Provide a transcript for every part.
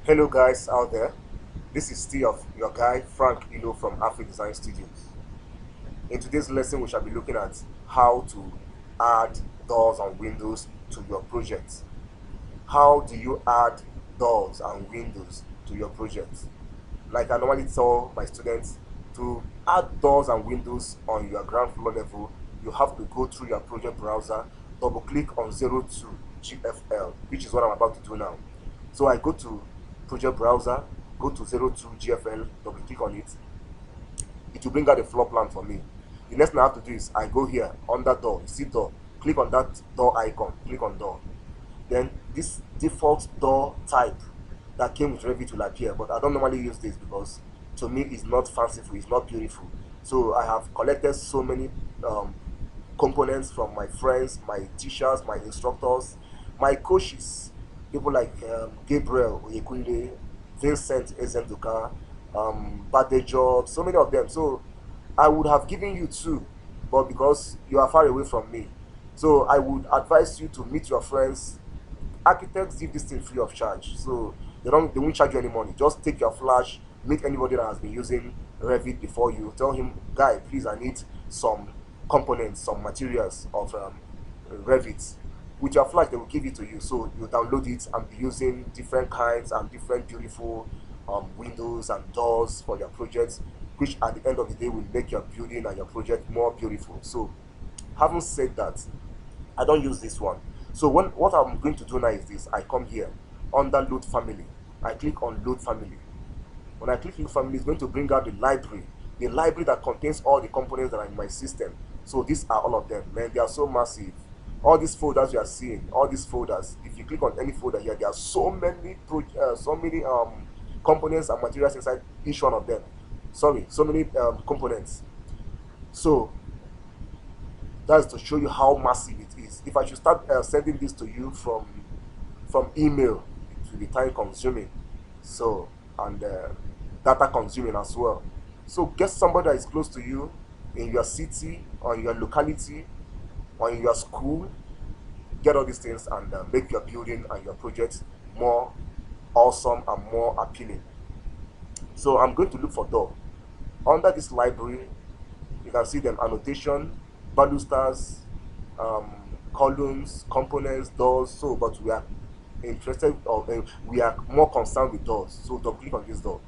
Hello guys out there, this is Steve, your guy Frank Ilo from Afri Design Studios. In today's lesson we shall be looking at how to add doors and windows to your project. How do you add doors and windows to your project? Like I normally tell my students, to add doors and windows on your ground floor level, you have to go through your project browser, double click on 02 GFL, which is what I'm about to do now. So I go to project browser, go to 02 GFL, double click on it. It will bring out a floor plan for me. The next thing I have to do is I go here under door, you see door, click on that door icon, click on door. Then this default door type that came with Revit will appear, but I don't normally use this because to me it's not fanciful, it's not beautiful. So I have collected so many components from my friends, my teachers, my instructors, my coaches, people like Gabriel Oyekunle, Vincent Ezenduka, Badejo, so many of them. So I would have given you two, but because you are far away from me, so I would advise you to meet your friends. Architects give this thing free of charge, so they won't charge you any money. Just take your flash, meet anybody that has been using Revit before you, tell him, guy, please, I need some components, some materials of Revit. With your flash they will give it to you, so you download it and be using different kinds and different beautiful windows and doors for your projects, which at the end of the day will make your building and your project more beautiful. So having said that, I don't use this one. So what I'm going to do now is this: I come here under load family, I click on load family. When I click load family, it's going to bring out the library that contains all the components that are in my system. So these are all of them. Man, they are so massive. All these folders you are seeing, all these folders, if you click on any folder here, there are so many components and materials inside each one of them. Sorry, so many components. So that's to show you how massive it is. If I should start sending this to you from email, it will be time consuming, so, and data consuming as well. So get somebody that is close to you, in your city or in your locality or in your school. Get all these things and make your building and your project more awesome and more appealing. So I'm going to look for door. Under this library you can see them: annotation, balusters, um, columns, components, doors. So but we are interested, or we are more concerned with doors, so double click on this door.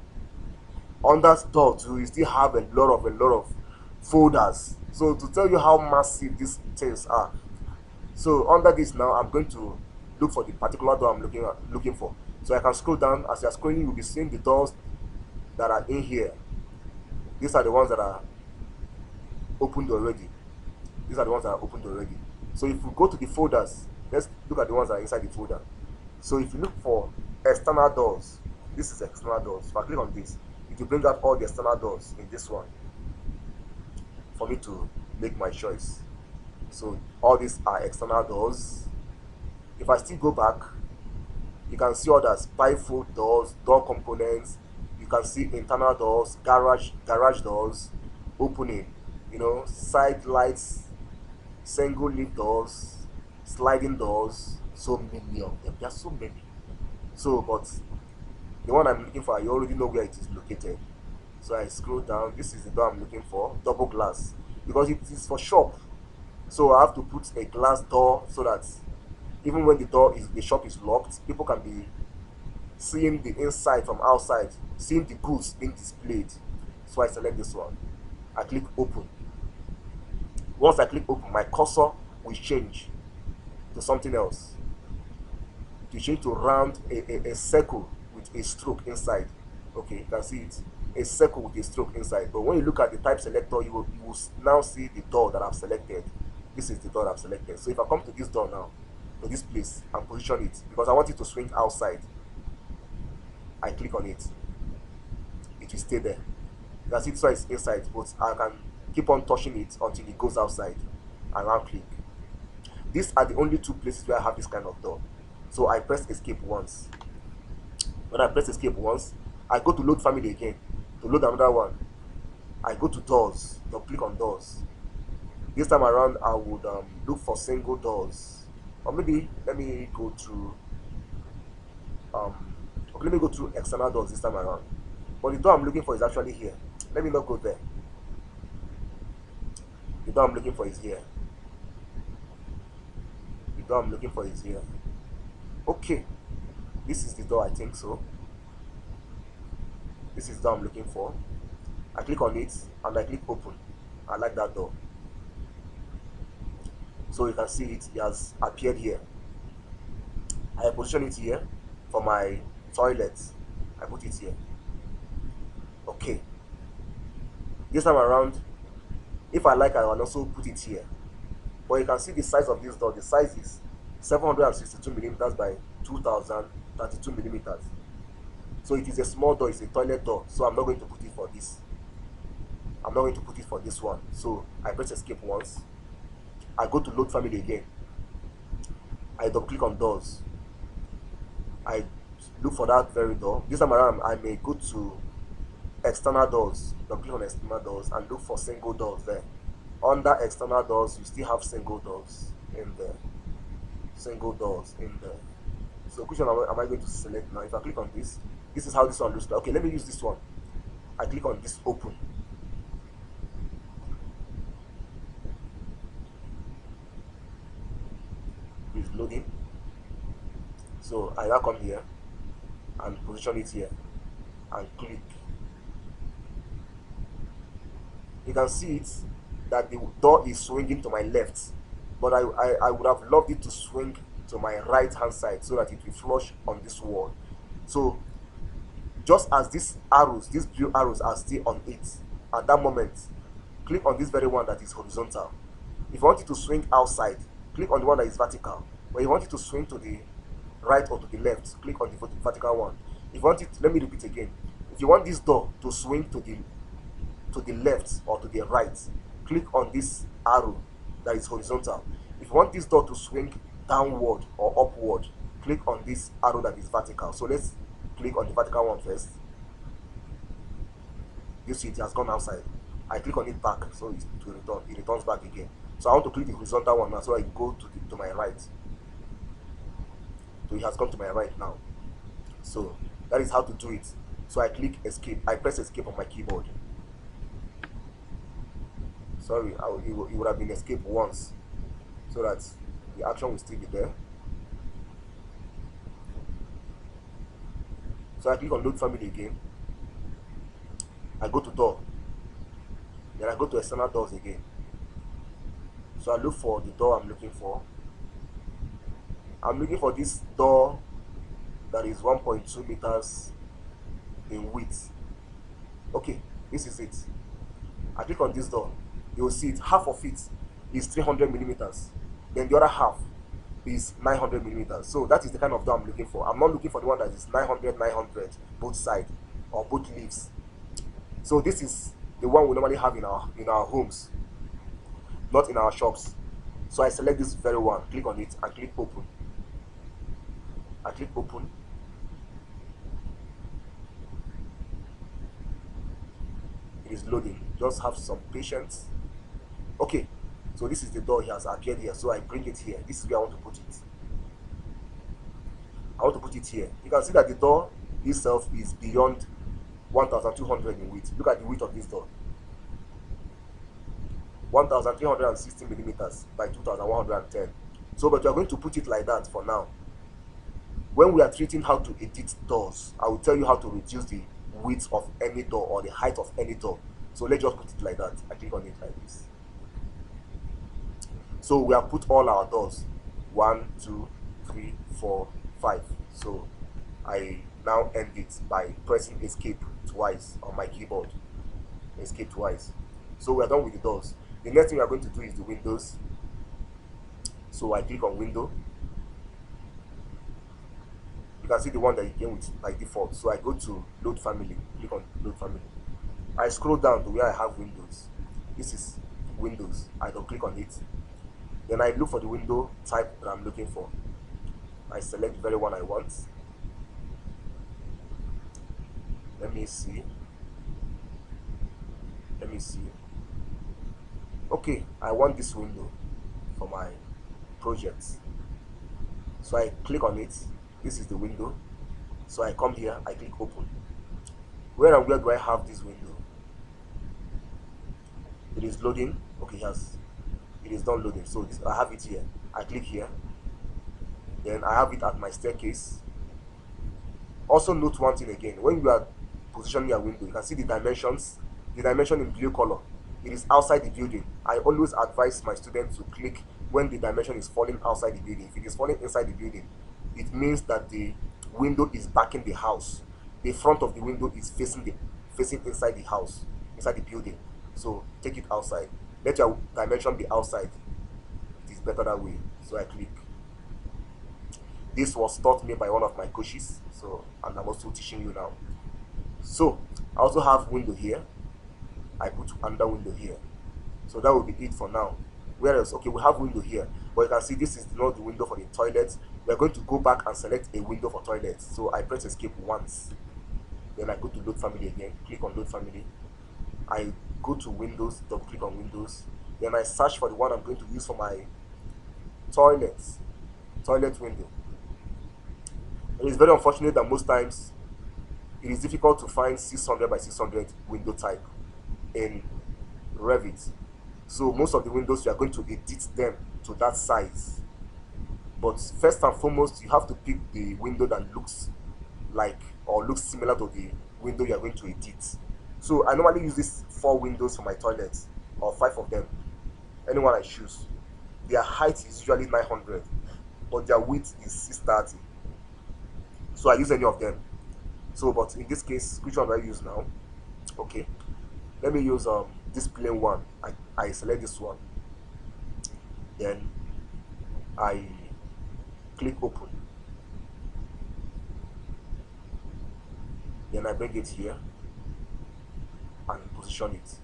Under door too, you still have a lot of folders, so to tell you how massive these things are. So under this now, I'm going to look for the particular door I'm looking for. So I can scroll down. As you're scrolling, you'll be seeing the doors that are in here. These are the ones that are opened already. These are the ones that are opened already. So if we go to the folders, let's look at the ones that are inside the folder. So if you look for external doors, this is external doors. If I click on this, it will bring out all the external doors in this one for me to make my choice. So all these are external doors. If I still go back, you can see others: bifold doors, door components. You can see internal doors, garage doors, opening, side lights, single leaf doors, sliding doors. So many of them. There are so many. So, but the one I'm looking for, I already know where it is located. So I scroll down. This is the door I'm looking for, double glass, because it is for shop. So I have to put a glass door so that even when the shop is locked, people can be seeing the inside from outside, seeing the goods being displayed. So I select this one. I click open. Once I click open, my cursor will change to something else. To change to round, a circle with a stroke inside. Okay, you can see it. A circle with a stroke inside. But when you look at the type selector, you will now see the door that I've selected. This is the door that I've selected. So if I come to this door now, to this place, and position it, because I want it to swing outside, I click on it. It will stay there. You can see this one is inside, but I can keep on touching it until it goes outside, and now click. These are the only two places where I have this kind of door. So I press escape once. When I press escape once, I go to load family again to load another one. I go to doors, double click on doors. This time around I would look for single doors, or maybe let me go to Okay, let me go to external doors this time around. But the door I'm looking for is actually here. Let me not go there. The door I'm looking for is here. The door I'm looking for is here. Okay, this is the door, I think so. This is the door I'm looking for. I click on it and I click open. I like that door. So you can see it has appeared here. I position it here for my toilet. I put it here. Okay. This time around, if I like, I will also put it here. But you can see the size of this door. The size is 762 millimeters by 2032 millimeters. So it is a small door. It's a toilet door. So I'm not going to put it for this. I'm not going to put it for this one. So I press escape once. I go to load family again. I double click on doors. I look for that very door. This time around, I may go to external doors. Double click on external doors and look for single doors there. Under external doors, you still have single doors in there. Single doors in there. So which one am I going to select now? If I click on this, this is how this one looks like. Okay, let me use this one. I click on this open. It's loading. So I now come here and position it here and click. You can see it that the door is swinging to my left, but I would have loved it to swing to my right hand side so that it will flush on this wall. So just as these arrows, these blue arrows are still on it at that moment, click on this very one that is horizontal. If you want it to swing outside, click on the one that is vertical. When you want it to swing to the right or to the left, click on the vertical one. If you want it, let me repeat again. If you want this door to swing to the left or to the right, click on this arrow that is horizontal. If you want this door to swing downward or upward, click on this arrow that is vertical. So let's click on the vertical one first. You see it has gone outside. I click on it back, so it returns back again. So I want to click the horizontal one now, so I go to my right. So it has gone to my right now. So that is how to do it. So I click escape. I press escape on my keyboard. Sorry, it would have been escape once, so that the action will still be there. So I click on load family again. I go to door. Then I go to external doors again. So I look for the door I'm looking for. I'm looking for this door that is 1.2 meters in width. Okay, this is it. I click on this door. You will see it. Half of it is 300 millimeters. Then the other half is 900 millimeters. So that is the kind of door I'm looking for. I'm not looking for the one that is 900 both sides or both leaves. So this is the one we normally have in our homes, not in our shops. So I select this very one, click on it and click open. I click open. It is loading. Just have some patience. Okay, so this is the door. It has appeared here, so I bring it here. This is where I want to put it. I want to put it here. You can see that the door itself is beyond 1,200 in width. Look at the width of this door. 1,360 millimeters by 2,110. So, but we are going to put it like that for now. When we are treating how to edit doors, I will tell you how to reduce the width of any door or the height of any door. So let's just put it like that. I click on it like this. So we have put all our doors. 1, 2, 3, 4, 5. So I now end it by pressing escape twice on my keyboard. Escape twice. So we are done with the doors. The next thing we are going to do is the windows. So I click on window. You can see the one that you came with by default. So I go to load family, click on load family. I scroll down to where I have windows. This is windows. I don't click on it. Then I look for the window type that I'm looking for. I select the very one I want. Let me see. Okay, I want this window for my project. So I click on it. This is the window. So I come here, I click open. Where do I have this window? It is loading. Okay, yes, it is done loading. So I have it here. I click here, then I have it at my staircase. Also note one thing again: when you are positioning your window, you can see the dimensions. The dimension in blue color, it is outside the building. I always advise my students to click when the dimension is falling outside the building. If it is falling inside the building, it means that the window is backing the house. The front of the window is facing inside the house, inside the building. So take it outside. Let your dimension be outside. It is better that way. So I click. This was taught me by one of my coaches, so, and I'm also teaching you now. So I also have window here. I put another window here. So that will be it for now. Whereas, okay, we have window here, but you can see this is not the window for the toilet. We're going to go back and select a window for toilet. So I press escape once, then I go to load family again, click on load family. I go to Windows, double click on Windows, then I search for the one I'm going to use for my toilet window. It is very unfortunate that most times it is difficult to find 600 by 600 window type in Revit. So most of the windows you are going to edit them to that size. But first and foremost, you have to pick the window that looks like or looks similar to the window you are going to edit. So I normally use these 4 windows for my toilet, or 5 of them, anyone I choose. Their height is usually 900, but their width is 630. So I use any of them. So, but in this case, which one do I use now? Okay, let me use this plain one. I select this one, then I click open, then I bring it here and position it.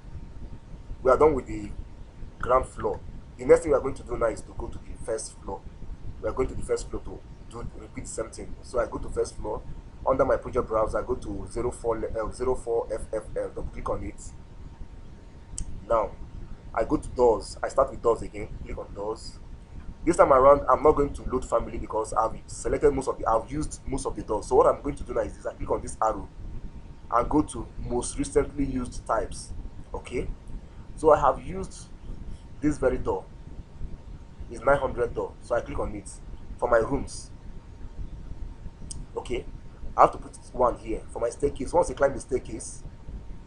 We are done with the ground floor. The next thing we are going to do now is to go to the first floor. We are going to the first floor to repeat the same thing. So I go to first floor. Under my project browser, I go to 04FFL, double click on it. Now I go to doors. I start with doors again, click on doors. This time around, I'm not going to load family because I've used most of the doors. So what I'm going to do now is this: I click on this arrow and go to most recently used types. Okay, so I have used this very door. It's 900 door, so I click on it for my rooms. Okay, I have to put one here for my staircase. Once you climb the staircase,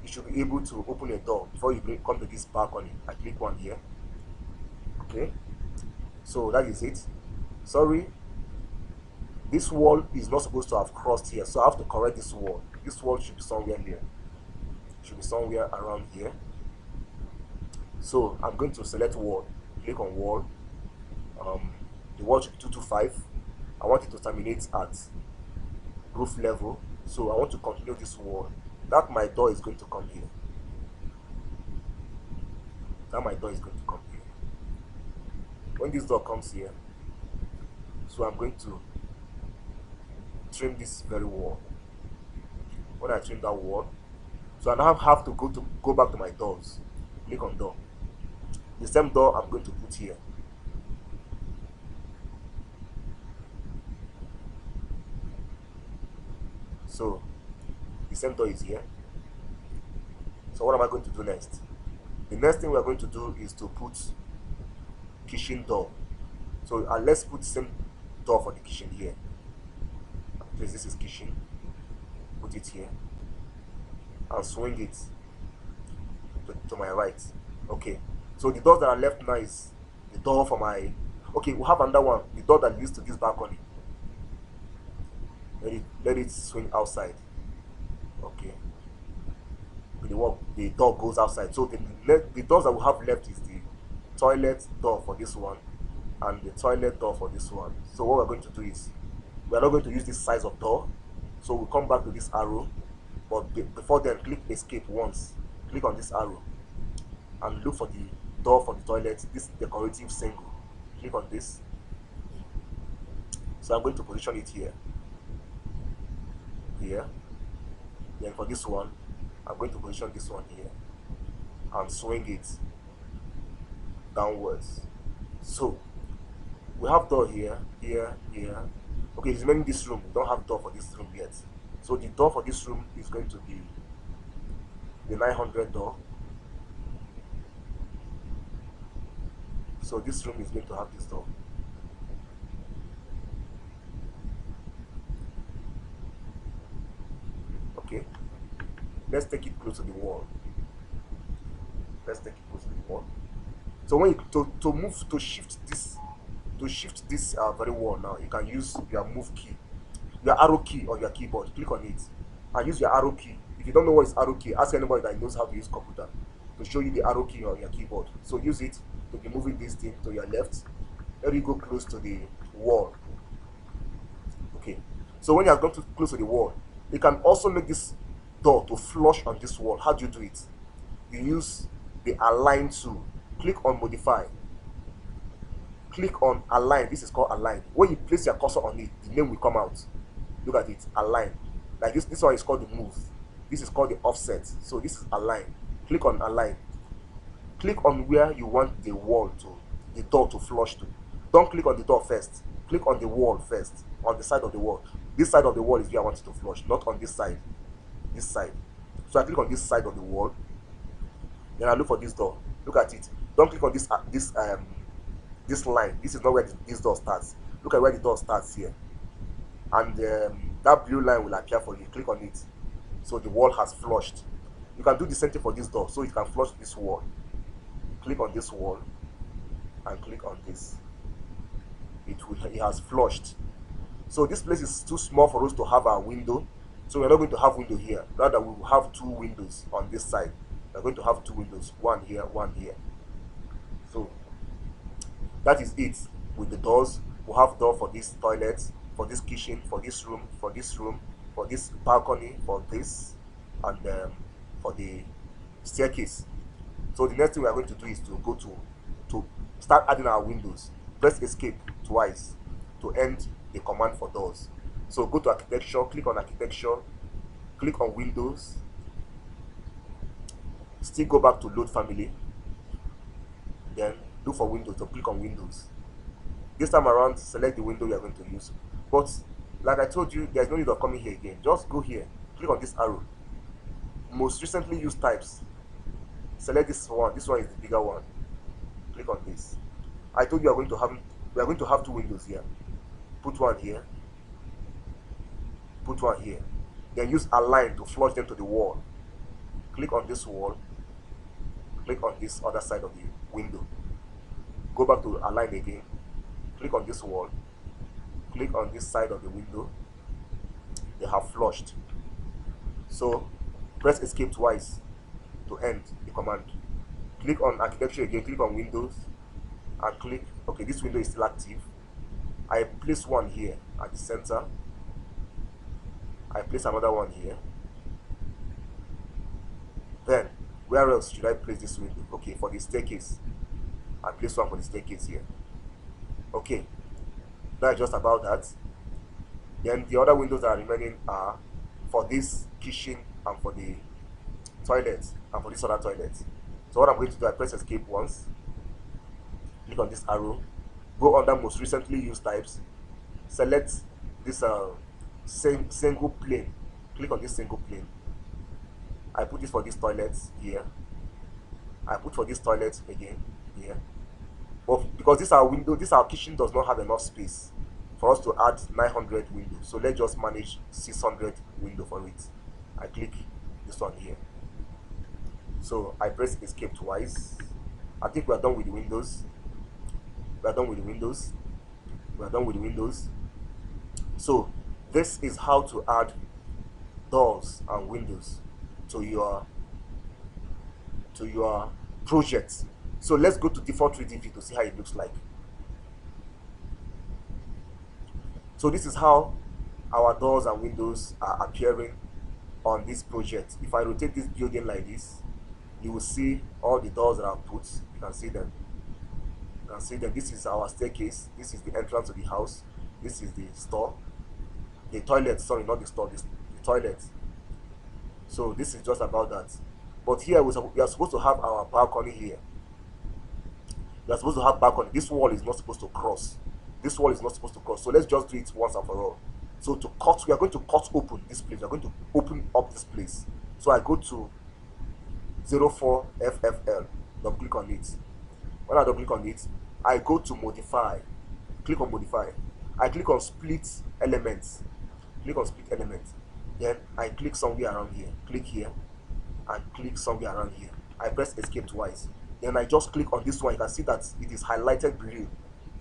you should be able to open a door before you come to this balcony. I click one here. Okay, so that is it. Sorry, this wall is not supposed to have crossed here, so I have to correct this wall. This wall should be somewhere here. Should be somewhere around here. So I'm going to select wall, click on wall. The wall should be 225. I want it to terminate at roof level, so I want to continue this wall. That my door is going to come here. When this door comes here, so I'm going to trim this very wall. When I trim that wall, so I now have to go back to my doors. Click on door. The same door I'm going to put here. So the same door is here. So what am I going to do next? The next thing we are going to do is to put kitchen door. So let's put the same door for the kitchen here. This is kitchen. Put it here and swing it to my right. Okay, so the doors that are left now is the door for my, okay, we have another one, the door that leads to this balcony. Let it swing outside. Okay, the door goes outside. So the doors that we have left is the toilet door for this one and the toilet door for this one. So what we're going to do is, we are not going to use this size of door, so we'll come back to this arrow, but before then, click escape once, click on this arrow and look for the door for the toilet, this decorative single. Click on this. So I'm going to position it here. Then for this one, I'm going to position this one here and swing it downwards. So we have door here, Okay, it's meaning this room. We don't have door for this room yet. So the door for this room is going to be the 900 door. So this room is going to have this door. Okay, let's take it close to the wall. Let's take it close to the wall. So when you to shift this very wall now, you can use your move key, your arrow key on your keyboard. Click on it and use your arrow key. If you don't know what is arrow key, ask anybody that knows how to use computer to show you the arrow key on your keyboard. So use it to be moving this thing to your left. Let it go close to the wall. Okay. So when you have gone close to the wall, you can also make this door to flush on this wall. How do you do it? You use the align tool. Click on modify. Click on align. This is called align. When you place your cursor on it, the name will come out. Look at it, align. Like this one is called the move. This is called the offset. So this is align. Click on align. Click on where you want the door to flush to. Don't click on the door first. Click on the wall first, on the side of the wall. This side of the wall is where I want it to flush, not on this side. This side. So I click on this side of the wall. Then I look for this door. Look at it. Don't click on this line. This is not where this door starts. Look at where the door starts here, and that blue line will appear for you. Click on it. So the wall has flushed. You can do the same thing for this door, so you can flush this wall. Click on this wall and click on this. It has flushed. So this place is too small for us to have a window, so we're not going to have window here. Rather, we will have two windows on this side. We're going to have two windows, one here, one here. So that is it with the doors. We'll have door for this toilet, for this kitchen, for this room, for this room, for this balcony, for this, and for the staircase. So the next thing we are going to do is to go to start adding our windows. Press escape twice to end the command for doors. So go to architecture, click on architecture, click on windows, still go back to load family, then look for windows, to click on windows. This time around, select the window you are going to use. But like I told you, there's no need of coming here again. Just go here, click on this arrow. Most recently used types. Select this one. This one is the bigger one. Click on this. I told you we are going to have two windows here. Put one here. Put one here. Then use align to flush them to the wall. Click on this wall. Click on this other side of the window. Go back to align again. Click on this wall. Click on this side of the window. They have flushed. So press escape twice to end the command. Click on architecture again. Click on windows and click. Okay, this window is still active. I place one here at the center. I place another one here. Then where else should I place this window? Okay, for the staircase, I place one for the staircase here. Okay, that's just about that. Then the other windows that are remaining are for this kitchen and for the toilet and for this other toilet. So what I'm going to do, I press escape once, click on this arrow, go under most recently used types, select this single plane, click on this single plane. I put this for this toilet here. I put for this toilet again here. But because this our kitchen does not have enough space for us to add 900 windows, so let's just manage 600 window for it. I click this one here. So I press escape twice. I think we are done with the windows. We are done with the windows. We are done with the windows. So this is how to add doors and windows to your project. So let's go to default 3D view to see how it looks like. So this is how our doors and windows are appearing on this project. If I rotate this building like this, you will see all the doors that are put. You can see them. You can see them. This is our staircase. This is the entrance to the house. This is the store. The toilet, sorry, not the store, the toilet. So this is just about that. But here we are supposed to have our balcony here. We are supposed to have balcony. This wall is not supposed to cross. This wall is not supposed to cross. So let's just do it once and for all. So to cut, we are going to cut open this place. We are going to open up this place. So I go to 04FFL, double click on it. When I double click on it, I go to modify, click on modify. I click on split elements, click on split elements. Then I click somewhere around here, click here, and click somewhere around here. I press escape twice. Then I just click on this one. You can see that it is highlighted blue.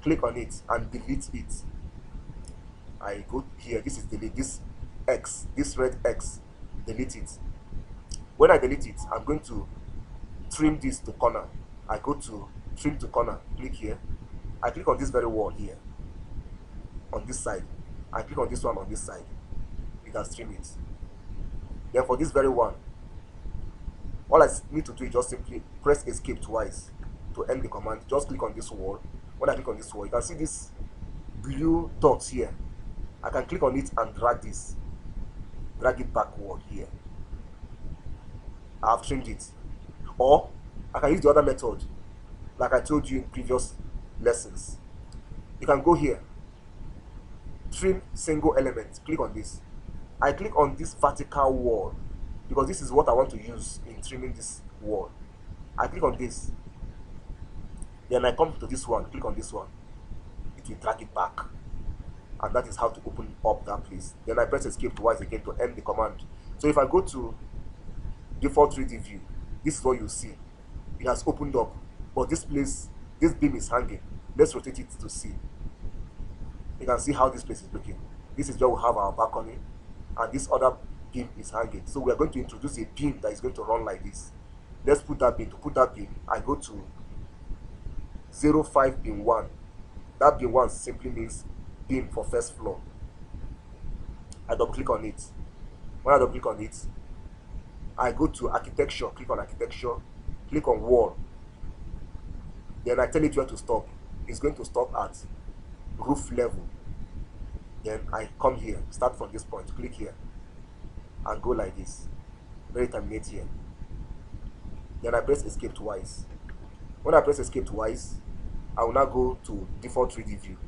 Click on it and delete it. I go here, this is delete, this X, this red X, delete it. When I delete it, I'm going to trim this to corner. I go to trim to corner, click here. I click on this very wall here, on this side. I click on this one on this side. You can trim it. Then for this very one, all I need to do is just simply press escape twice to end the command. Just click on this wall. When I click on this wall, you can see this blue dots here. I can click on it and drag it backward here. I have trimmed it. Or I can use the other method, like I told you in previous lessons. You can go here, trim single element, click on this. I click on this vertical wall because this is what I want to use in trimming this wall. I click on this, then I come to this one, click on this one. It will drag it back, and that is how to open up that place. Then I press escape twice again to end the command. So if I go to default 3D view, this is what you see. It has opened up, but this place, this beam is hanging. Let's rotate it to see. You can see how this place is looking. This is where we have our balcony, and this other beam is hanging. So we are going to introduce a beam that is going to run like this. Let's put that beam. To put that beam, I go to 05 beam 1. That beam 1 simply means beam for first floor. I double click on it. When I double click on it, I go to architecture, click on architecture, click on wall. Then I tell it where to stop. It's going to stop at roof level. Then I come here, start from this point, click here, and go like this. Very terminate here. Then I press escape twice. When I press escape twice, I will now go to default 3D view.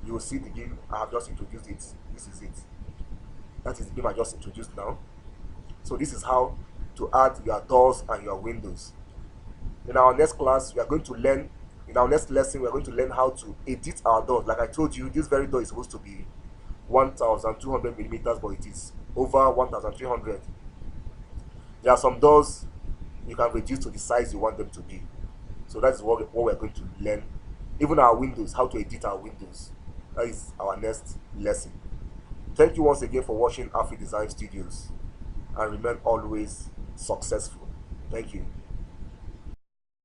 You will see the beam. I have just introduced it. This is it. That is the beam I just introduced now. So this is how to add your doors and your windows. In our next class, we are going to learn, in our next lesson, we are going to learn how to edit our doors. Like I told you, this very door is supposed to be 1200 millimeters, but it is over 1300. There are some doors you can reduce to the size you want them to be. So that is what we're going to learn. Even our windows, how to edit our windows. That is our next lesson. Thank you once again for watching Afri Design Studios, and remain always successful. Thank you.